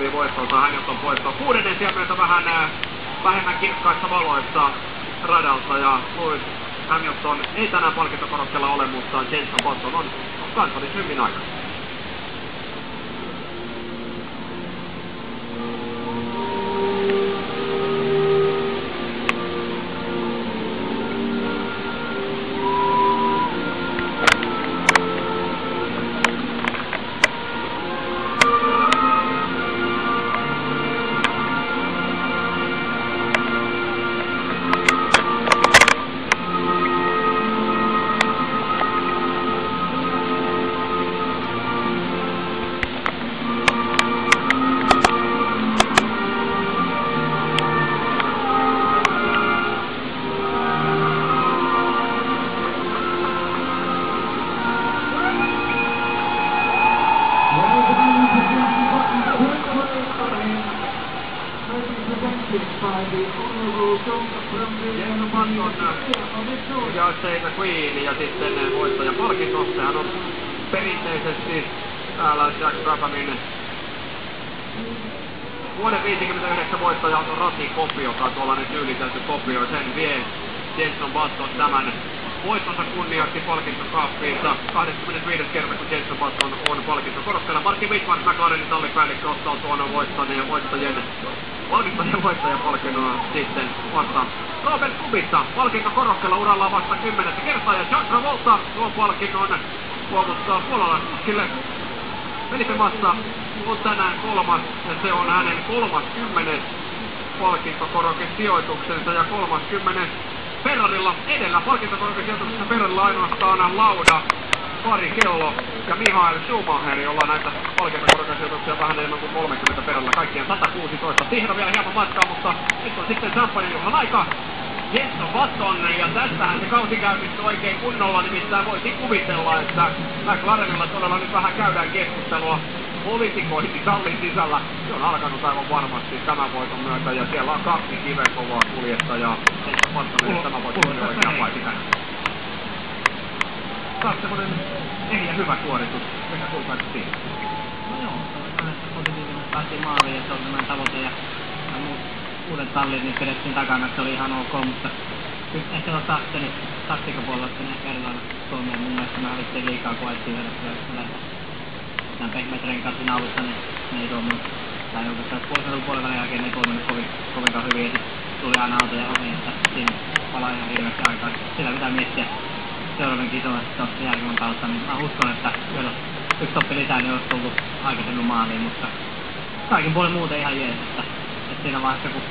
tuli voittonsa, Hamilton voitto 6. sieltä myötä vähän vähemmän kirkkaissa valoissa radalta ja Lewis Hamilton ei tänään palkintokorokkeella ole, mutta Jenson Button on kansallishymin aika. Ja Shane Queen ja sitten voittajan palkinto. Sehän on perinteisesti täällä Jack Brabhamin vuoden 59 voittaja on Rati-kopi, joka on tuollainen tyylitelty kopio. Sen vie Jenson Button tämän voittonsa kunniaksi palkintokaappiinsa. 25. kerta, kun Jenson Button on palkintokorokkeella. Martin Whitman, McLarenin tallipäällikkö, ottaa tuon voittajan palkinnon sitten vastaan. Robert Kubica palkintokorokkeella urallaan vasta 10. kertaa ja John Travolta tuon palkinnon luovuttaa puolalaiskuskille. Felipe Massa on tänään 3. ja se on hänen 30. palkintokorokesijoituksensa ja 30. Ferrarilla edellä palkintokorokesijoituksessa Ferrarilla ainoastaan Lauda, Pari Kello ja Michael Schumacher, jolla näitä palkintokorokesijoituksia vähän enemmän kuin 30 Ferrarilla, kaikkien 116. Siihen on vielä hieman matkaa, mutta nyt on sitten champagnejuhlan aika. Jenson Button, ja tästähän se kausi käynnistyi oikein kunnolla, nimittäin voisi kuvitella, että McLarenilla todella nyt vähän käydään keskustelua politikointi tallin sisällä. Se on alkanut aivan varmasti tämän voiton myötä, ja siellä on 2 kivenkovaa kuljettajaa. Jenson Buttonille tämä voitto on oikean paikka. Taas semmonen ehjä hyvä suoritus. Mikä kuulkaisit siihen? No joo, se oli kannesta positiivinen, päästiin maaliin ja se oli semmoinen tavoite ja uuden tallin niin pidettiin takana, että se oli ihan ok, mutta ehkä taktiikapuolella sitten ehkä erilainen Suomi ja mun mielestä me hävittiin liikaa, kun ajettiin yhdessä nämä pehmeät renkaat siinä alussa, niin ne ei toiminut, tai oikeastaan puolivälin jälkeen ne ei toiminut kovinkaan hyvin ja sitten tuli aina autoja omiin, että siinä palaa ihan hirveästi aikaa. Sillä pitää miettiä seuraavien kisoja tuossa jälkeen kautta, niin mä uskon, että jos yksi toppi lisää, niin olisi tullut aikaisemmin maaliin, mutta kaikin puolin muuten ihan jees, että siinä vaiheessa kun